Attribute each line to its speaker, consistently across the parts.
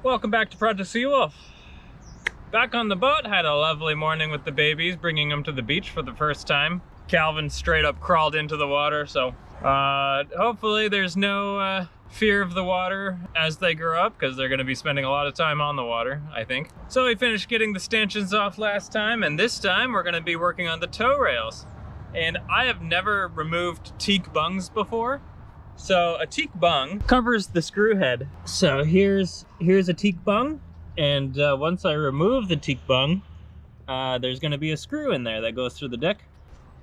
Speaker 1: Welcome back to Project Seawolf. Back on the boat, had a lovely morning with the babies, bringing them to the beach for the first time. Calvin straight up crawled into the water, so hopefully there's no fear of the water as they grow up, because they're going to be spending a lot of time on the water, I think. So we finished getting the stanchions off last time, and this time we're going to be working on the tow rails. And I have never removed teak bungs before. So a teak bung covers the screw head. So here's a teak bung, and once I remove the teak bung, there's going to be a screw in there that goes through the deck.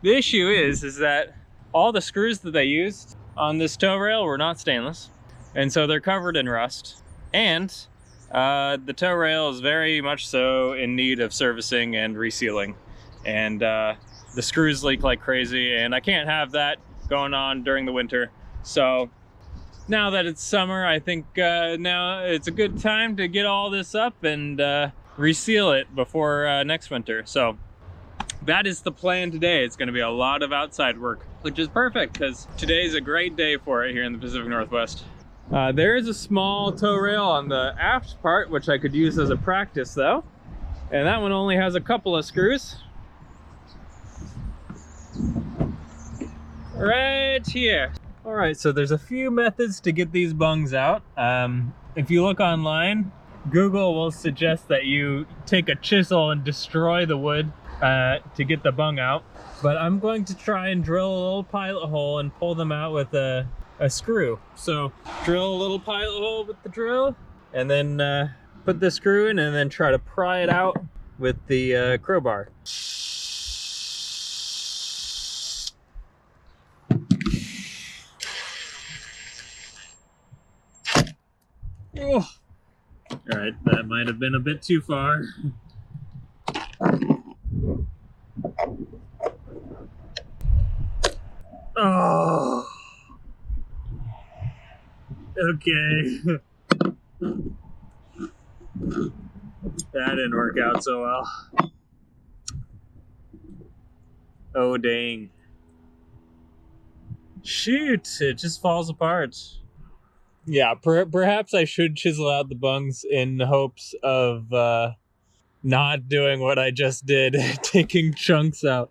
Speaker 1: The issue is that all the screws that they used on this tow rail were not stainless, and so they're covered in rust. And the tow rail is very much so in need of servicing and resealing, and the screws leak like crazy, and I can't have that going on during the winter. So now that it's summer, I think now it's a good time to get all this up and reseal it before next winter. So that is the plan today. It's going to be a lot of outside work, which is perfect because today's a great day for it here in the Pacific Northwest. There is a small tow rail on the aft part, which I could use as a practice though. And that one only has a couple of screws. Right here. All right, so there's a few methods to get these bungs out. If you look online, Google will suggest that you take a chisel and destroy the wood to get the bung out. But I'm going to try and drill a little pilot hole and pull them out with a screw. So drill a little pilot hole with the drill, and then put the screw in, and then try to pry it out with the crowbar. Oh. All right, that might have been a bit too far. Oh. Okay. That didn't work out so well. Oh, dang. Shoot, it just falls apart. Yeah, perhaps I should chisel out the bungs in hopes of not doing what I just did, taking chunks out.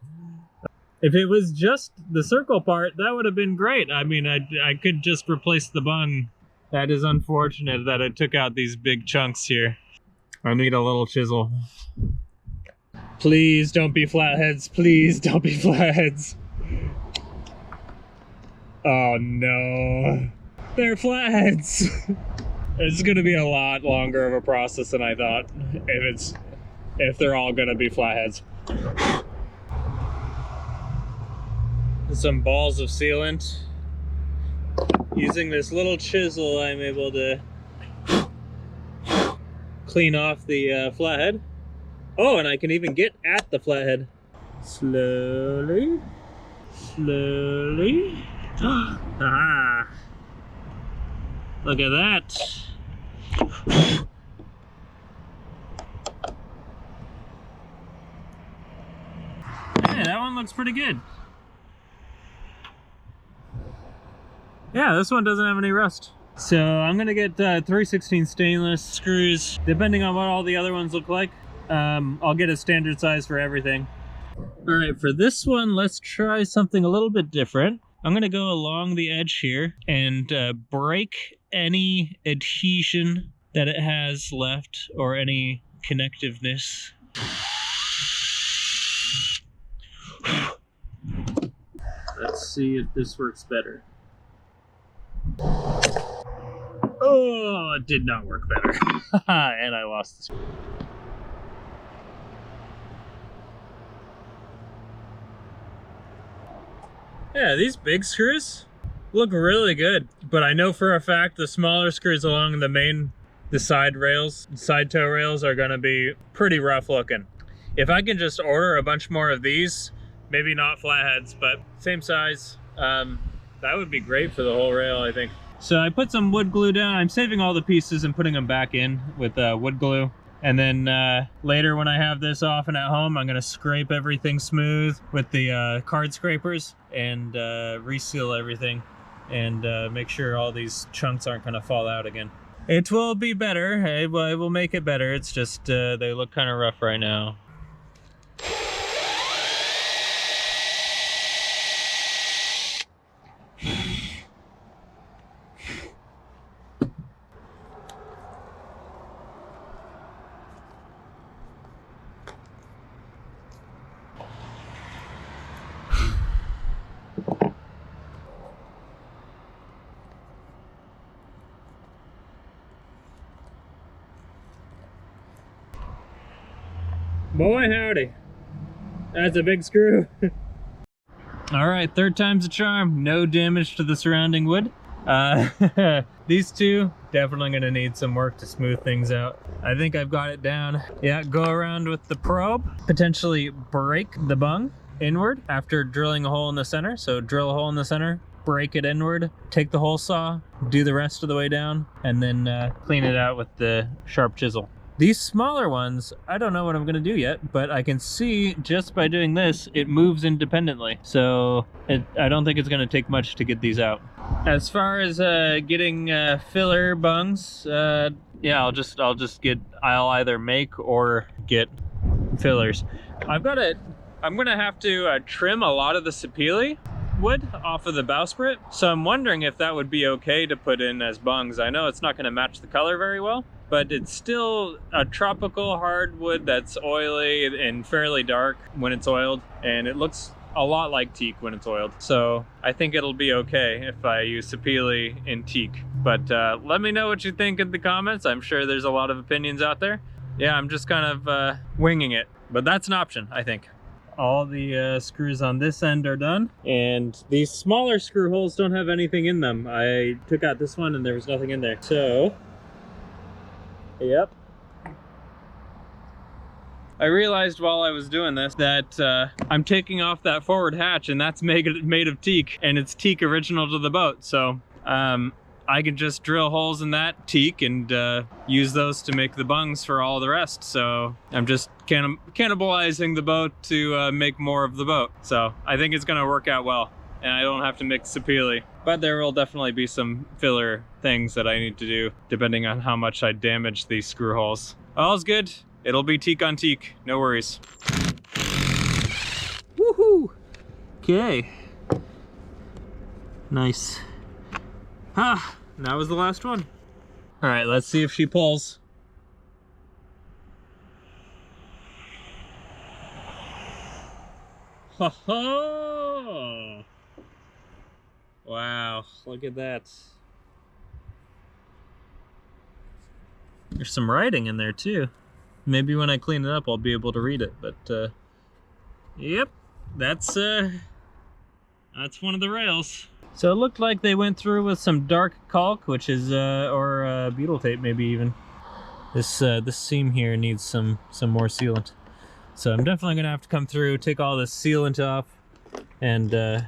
Speaker 1: If it was just the circle part, that would have been great. I mean, I could just replace the bung. That is unfortunate that I took out these big chunks here. I need a little chisel. Please don't be flatheads. Please don't be flatheads. Oh no. They're flatheads. It's gonna be a lot longer of a process than I thought if they're all gonna be flatheads. Some balls of sealant. Using this little chisel, I'm able to clean off the flathead. Oh, and I can even get at the flathead. Slowly, slowly. Ah. Look at that. Yeah, that one looks pretty good. Yeah, this one doesn't have any rust. So I'm gonna get 3/16 stainless screws, depending on what all the other ones look like. I'll get a standard size for everything. All right, for this one, let's try something a little bit different. I'm gonna go along the edge here and break any adhesion that it has left or any connectiveness. Let's see if this works better. Oh, it did not work better. And I lost this. Yeah, these big screws look really good, but I know for a fact the smaller screws along the side tow rails are gonna be pretty rough looking. If I can just order a bunch more of these, maybe not flatheads, but same size, that would be great for the whole rail, I think. So I put some wood glue down. I'm saving all the pieces and putting them back in with wood glue. And then later when I have this off and at home, I'm gonna scrape everything smooth with the card scrapers and reseal everything and make sure all these chunks aren't gonna fall out again. It will be better. It will make it better. It's just they look kind of rough right now. Boy howdy, that's a big screw. All right, third time's a charm. No damage to the surrounding wood. These two definitely gonna need some work to smooth things out. I think I've got it down. Yeah, go around with the probe, potentially break the bung inward after drilling a hole in the center. So drill a hole in the center, break it inward, take the hole saw, do the rest of the way down, and then clean it out with the sharp chisel. These smaller ones, I don't know what I'm gonna do yet, but I can see just by doing this, it moves independently. So I don't think it's gonna take much to get these out. As far as getting filler bungs, yeah, I'll either make or get fillers. I'm gonna have to trim a lot of the sapele wood off of the bowsprit. So I'm wondering if that would be okay to put in as bungs. I know it's not gonna match the color very well, but it's still a tropical hardwood that's oily and fairly dark when it's oiled, and it looks a lot like teak when it's oiled. So I think it'll be okay if I use sapele in teak. But let me know what you think in the comments. I'm sure there's a lot of opinions out there. Yeah, I'm just kind of winging it, but that's an option, I think. All the screws on this end are done, and these smaller screw holes don't have anything in them. I took out this one and there was nothing in there. So yep. I realized while I was doing this that I'm taking off that forward hatch, and that's made of teak, and it's teak original to the boat. So I can just drill holes in that teak and use those to make the bungs for all the rest. So I'm just cannibalizing the boat to make more of the boat. So I think it's gonna work out well, and I don't have to mix sapele. But there will definitely be some filler things that I need to do depending on how much I damage these screw holes. All's good. It'll be teak on teak. No worries. Woohoo! Okay. Nice. Ah, that was the last one. All right, let's see if she pulls. Ho ho! Wow, look at that. There's some writing in there too. Maybe when I clean it up, I'll be able to read it, but yep, that's one of the rails. So it looked like they went through with some dark caulk, which is, or butyl tape maybe even. This seam here needs some more sealant. So I'm definitely gonna have to come through, take all this sealant off, and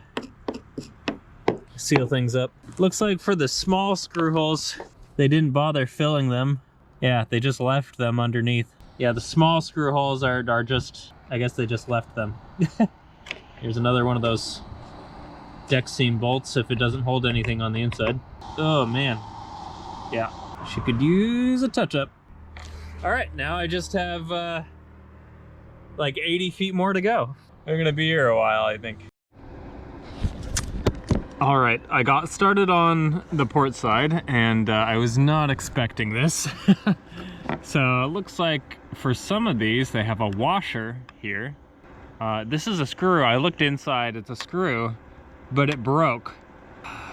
Speaker 1: seal things up. Looks like for the small screw holes, they didn't bother filling them. Yeah, they just left them underneath. Yeah, the small screw holes are just, I guess they just left them. Here's another one of those deck seam bolts if it doesn't hold anything on the inside. Oh man, yeah, she could use a touch-up. All right, now I just have like 80 feet more to go. They're gonna be here a while, I think. All right, I got started on the port side, and I was not expecting this. So it looks like for some of these, they have a washer here. This is a screw. I looked inside, it's a screw, but it broke.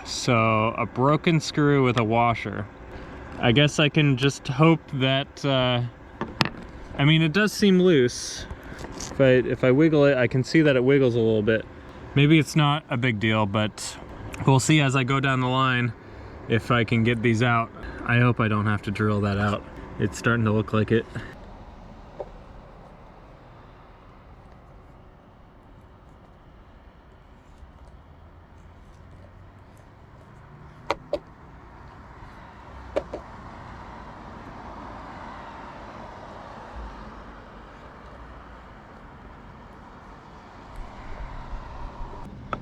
Speaker 1: So a broken screw with a washer. I guess I can just hope that, I mean, it does seem loose. If I wiggle it, I can see that it wiggles a little bit. Maybe it's not a big deal, but we'll see as I go down the line if I can get these out. I hope I don't have to drill that out. It's starting to look like it.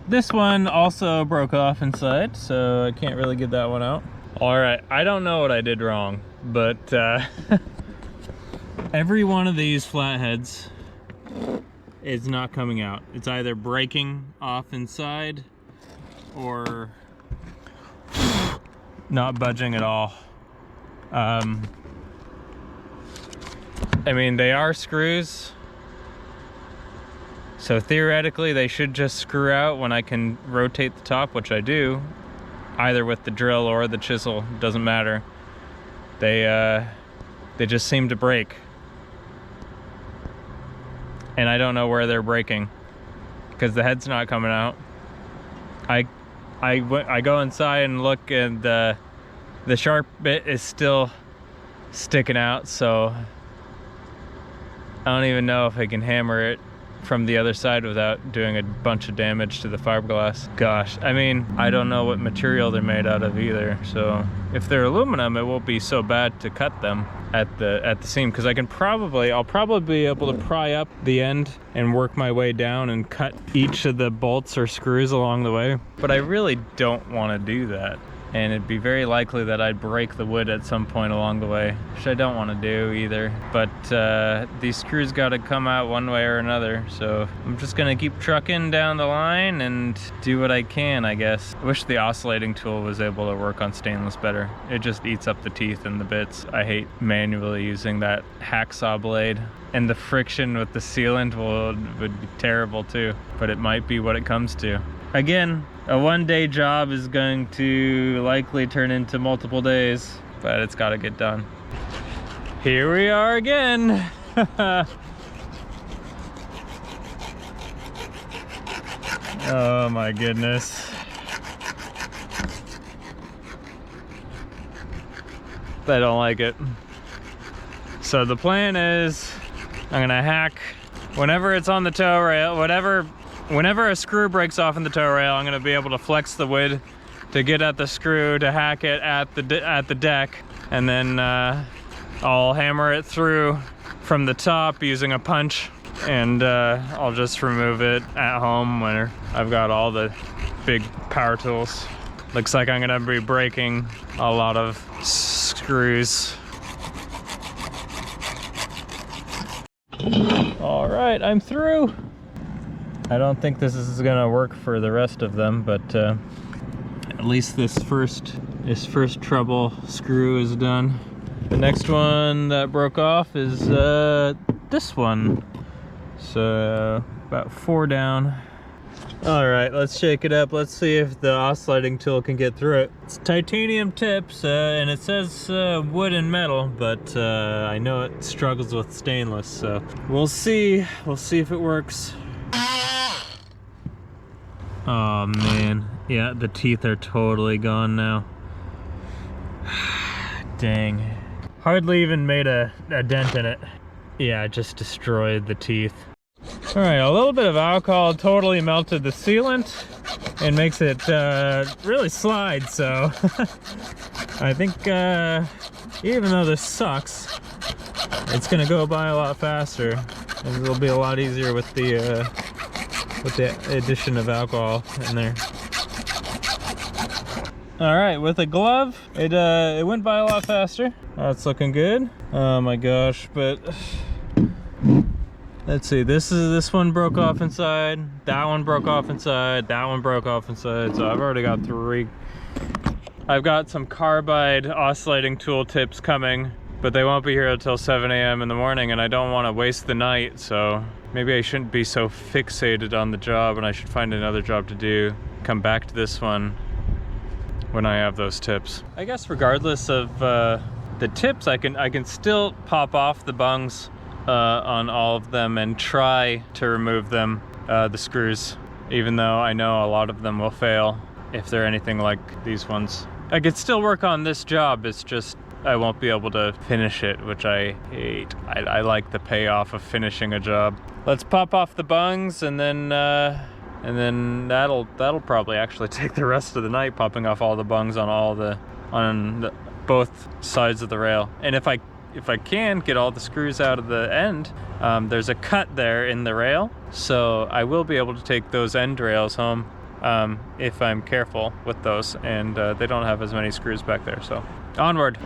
Speaker 1: This one also broke off inside, so I can't really get that one out. All right, I don't know what I did wrong, but every one of these flatheads is not coming out. It's either breaking off inside or not budging at all. I mean, they are screws, so theoretically they should just screw out when I can rotate the top, which I do, either with the drill or the chisel, doesn't matter. They just seem to break. And I don't know where they're breaking because the head's not coming out. I go inside and look, and the sharp bit is still sticking out, so I don't even know if I can hammer it from the other side without doing a bunch of damage to the fiberglass. Gosh, I mean, I don't know what material they're made out of either, so if they're aluminum, it won't be so bad to cut them at the seam, because I'll probably be able to pry up the end and work my way down and cut each of the bolts or screws along the way. But I really don't want to do that, and it'd be very likely that I'd break the wood at some point along the way, which I don't want to do either. But these screws got to come out one way or another, so I'm just gonna keep trucking down the line and do what I can, I guess. I wish the oscillating tool was able to work on stainless better. It just eats up the teeth and the bits. I hate manually using that hacksaw blade, and the friction with the sealant would be terrible too, but it might be what it comes to. Again, a one-day job is going to likely turn into multiple days, but it's got to get done. Here we are again. Oh my goodness. I don't like it. So the plan is I'm gonna hack whenever it's on the tow rail, whenever a screw breaks off in the tow rail, I'm gonna be able to flex the wood to get at the screw to hack it at the deck, and then I'll hammer it through from the top using a punch, and I'll just remove it at home when I've got all the big power tools. Looks like I'm gonna be breaking a lot of screws. All right, I'm through. I don't think this is gonna work for the rest of them, but at least this first trouble screw is done. The next one that broke off is this one. So about 4 down. All right, let's shake it up. Let's see if the oscillating tool can get through it. It's titanium tips, and it says wood and metal, but I know it struggles with stainless, so we'll see. We'll see if it works. Oh man, yeah, the teeth are totally gone now. Dang. Hardly even made a dent in it. Yeah, it just destroyed the teeth. All right, a little bit of alcohol totally melted the sealant and makes it really slide, so I think even though this sucks, it's gonna go by a lot faster, and it'll be a lot easier with the addition of alcohol in there. All right, with a glove, it went by a lot faster. That's looking good. Oh my gosh, but let's see, this one broke off inside, that one broke off inside, that one broke off inside, so I've already got 3. I've got some carbide oscillating tool tips coming, but they won't be here until 7 a.m. in the morning, and I don't want to waste the night, so maybe I shouldn't be so fixated on the job, and I should find another job to do. Come back to this one when I have those tips. I guess regardless of the tips, I can still pop off the bungs on all of them and try to remove them, the screws, even though I know a lot of them will fail if they're anything like these ones. I could still work on this job, it's just I won't be able to finish it, which I hate. I like the payoff of finishing a job. Let's pop off the bungs, and then that'll probably actually take the rest of the night, popping off all the bungs on both sides of the rail. And if I can get all the screws out of the end, there's a cut there in the rail, so I will be able to take those end rails home. if I'm careful with those, and they don't have as many screws back there, so onward.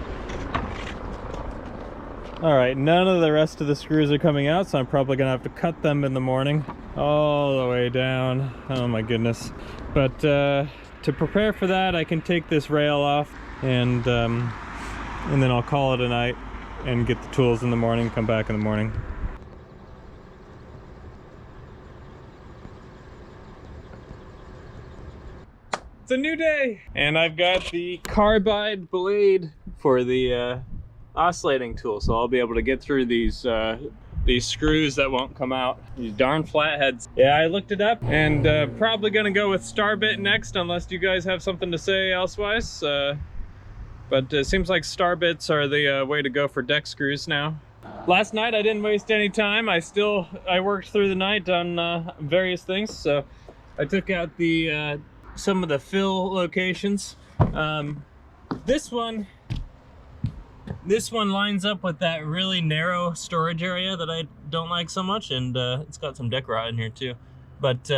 Speaker 1: All right, none of the rest of the screws are coming out, so I'm probably gonna have to cut them in the morning all the way down. Oh my goodness. But to prepare for that, I can take this rail off, and then I'll call it a night and get the tools in the morning, come back in the morning. It's a new day, and I've got the carbide blade for the oscillating tool, so I'll be able to get through these screws that won't come out, these darn flatheads. Yeah, I looked it up, and probably gonna go with star bit next, unless you guys have something to say elsewise. But it seems like star bits are the way to go for deck screws now. Last night I didn't waste any time. I worked through the night on various things. So I took out the some of the fill locations. This one lines up with that really narrow storage area that I don't like so much, and it's got some deck rot in here too. But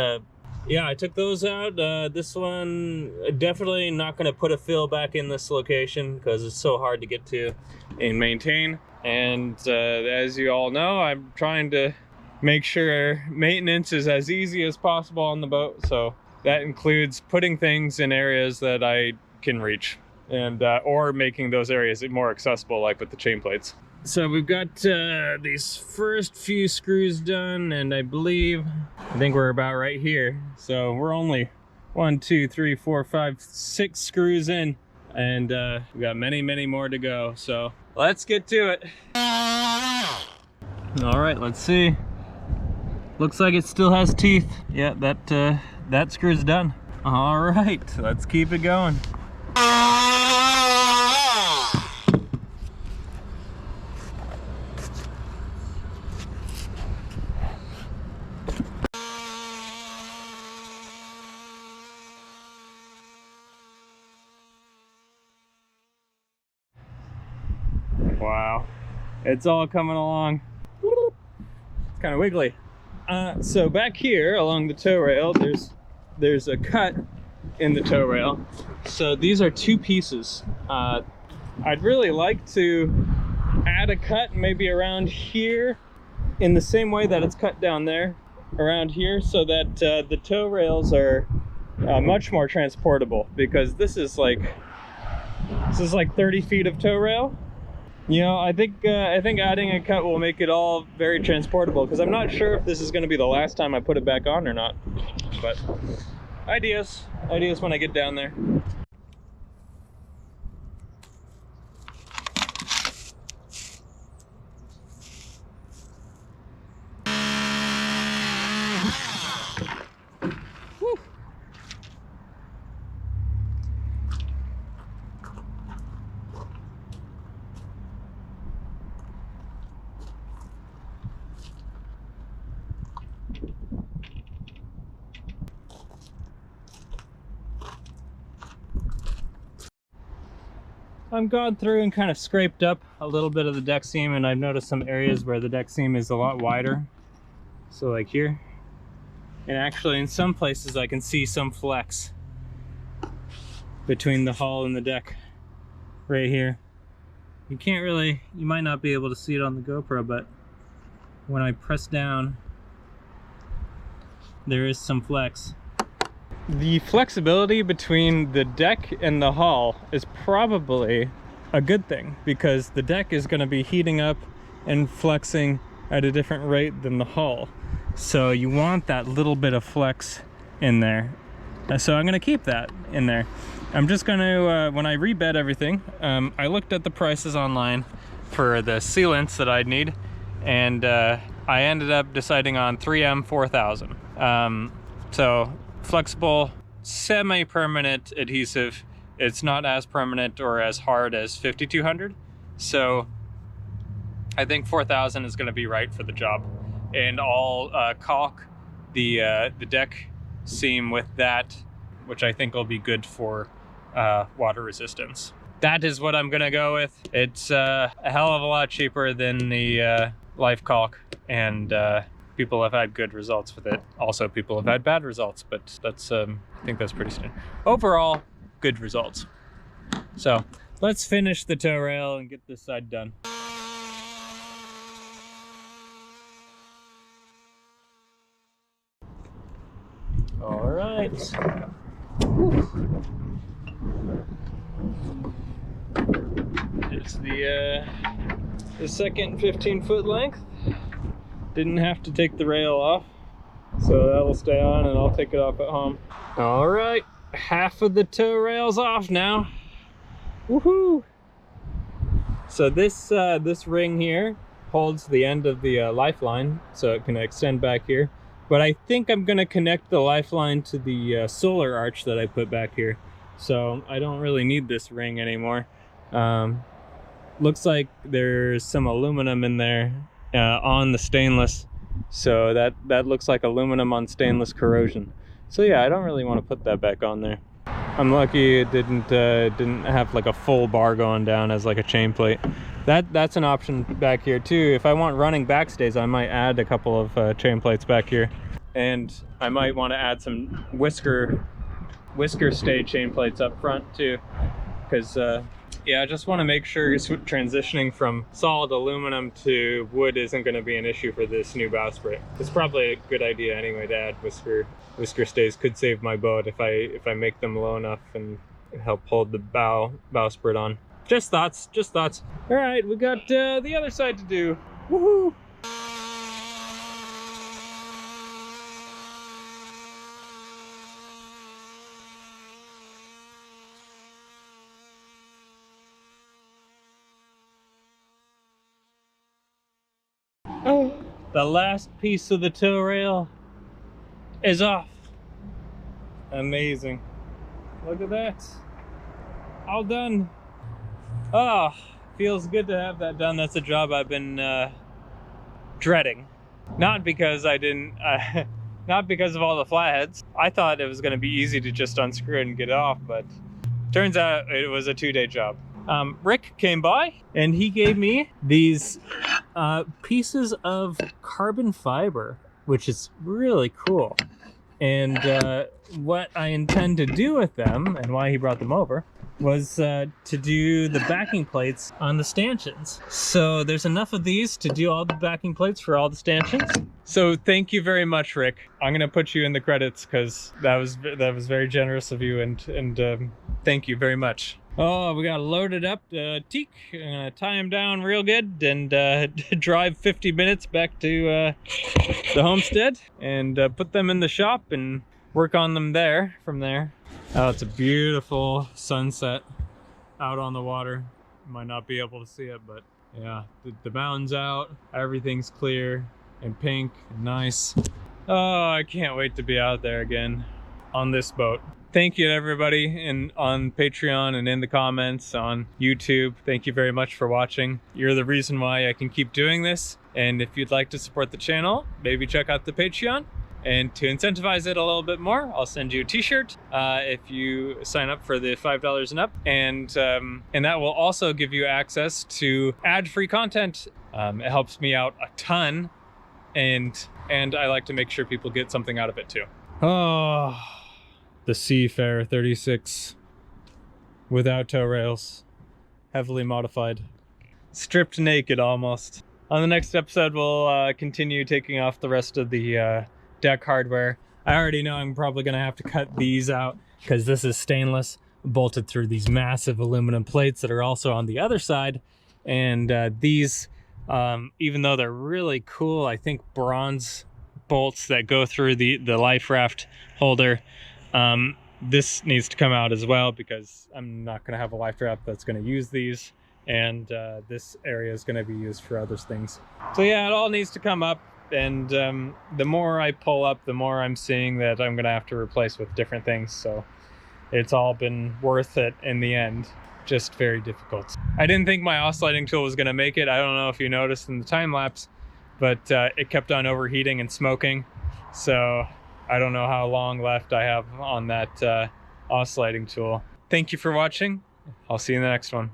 Speaker 1: yeah, I took those out. This one, definitely not going to put a fill back in this location because it's so hard to get to and maintain. And as you all know, I'm trying to make sure maintenance is as easy as possible on the boat. So that includes putting things in areas that I can reach, and or making those areas more accessible, like with the chain plates. So we've got these first few screws done, and I think we're about right here. So we're only 1, 2, 3, 4, 5, 6 screws in, and we got many more to go. So let's get to it. All right, let's see. Looks like it still has teeth. Yeah, that screw's done. All right, let's keep it going. Wow, it's all coming along. It's kind of wiggly. So back here along the tow rail, there's a cut in the tow rail. So these are 2 pieces. I'd really like to add a cut maybe around here in the same way that it's cut down there, around here, so that the tow rails are much more transportable, because this is like 30 feet of tow rail. You know, I think adding a cut will make it all very transportable, because I'm not sure if this is going to be the last time I put it back on or not. But ideas when I get down there. Whew. I've gone through and kind of scraped up a little bit of the deck seam, and I've noticed some areas where the deck seam is a lot wider. So like here, and actually in some places I can see some flex between the hull and the deck right here. You might not be able to see it on the GoPro, but when I press down, there is some flex. The flexibility between the deck and the hull is probably a good thing, because the deck is going to be heating up and flexing at a different rate than the hull. So you want that little bit of flex in there. So I'm going to keep that in there. I'm just going to, when I rebed everything, I looked at the prices online for the sealants that I'd need, and I ended up deciding on 3M 4000. So flexible, semi-permanent adhesive. It's not as permanent or as hard as 5200, so I think 4000 is going to be right for the job. And I'll caulk the deck seam with that, which I think will be good for water resistance. That is what I'm going to go with. It's a hell of a lot cheaper than the life caulk, and People have had good results with it. Also, people have had bad results, but that's I think that's pretty standard. Overall, good results. So let's finish the tow rail and get this side done. All right. There's the second 15-foot length. Didn't have to take the rail off, so that'll stay on and I'll take it off at home. All right, half of the tow rail's off now. Woohoo! So this ring here holds the end of the lifeline, so it can extend back here. But I think I'm gonna connect the lifeline to the solar arch that I put back here. So I don't really need this ring anymore. Looks like there's some aluminum in there on the stainless. So that looks like aluminum on stainless corrosion. So yeah, I don't really want to put that back on there. I'm lucky it didn't have like a full bar going down as like a chain plate. That's an option back here too. If I want running backstays, I might add a couple of chain plates back here. And I might want to add some whisker stay chain plates up front too, because yeah, I just want to make sure transitioning from solid aluminum to wood isn't going to be an issue for this new bowsprit. It's probably a good idea anyway to add whisker stays. Could save my boat if I make them low enough and help hold the bowsprit on. Just thoughts. All right, we got the other side to do. Woohoo! Oh, the last piece of the tow rail is off. Amazing. Look at that. All done. Oh, feels good to have that done. That's a job I've been dreading. Not because not because of all the flatheads. I thought it was going to be easy to just unscrew it and get it off, but turns out it was a 2-day job. Rick came by and he gave me these pieces of carbon fiber, which is really cool. And what I intend to do with them, and why he brought them over, was to do the backing plates on the stanchions. So there's enough of these to do all the backing plates for all the stanchions. So thank you very much, Rick. I'm gonna put you in the credits because that was very generous of you, and thank you very much. Oh, we got loaded up Teak. I'm gonna tie him down real good and drive 50 minutes back to the homestead and put them in the shop and work on them from there. Oh, it's a beautiful sunset out on the water. You might not be able to see it, but yeah, the mountain's out, everything's clear and pink and nice. Oh, I can't wait to be out there again on this boat. Thank you to everybody on Patreon and in the comments on YouTube. Thank you very much for watching. You're the reason why I can keep doing this. And if you'd like to support the channel, maybe check out the Patreon. And to incentivize it a little bit more, I'll send you a t-shirt if you sign up for the $5 and up. And that will also give you access to ad-free content. It helps me out a ton. And I like to make sure people get something out of it too. Oh. The Seafarer 36 without tow rails, heavily modified, stripped naked almost. On the next episode, we'll continue taking off the rest of the deck hardware. I already know I'm probably gonna have to cut these out because this is stainless, bolted through these massive aluminum plates that are also on the other side. And these, even though they're really cool, I think bronze bolts that go through the life raft holder, this needs to come out as well because I'm not going to have a life raft that's going to use these, and this area is going to be used for other things. So yeah, it all needs to come up, and the more I pull up, the more I'm seeing that I'm going to have to replace with different things. So it's all been worth it in the end, just very difficult. I didn't think my oscillating tool was going to make it. I don't know if you noticed in the time lapse, but it kept on overheating and smoking. So I don't know how long left I have on that oscillating tool. Thank you for watching. I'll see you in the next one.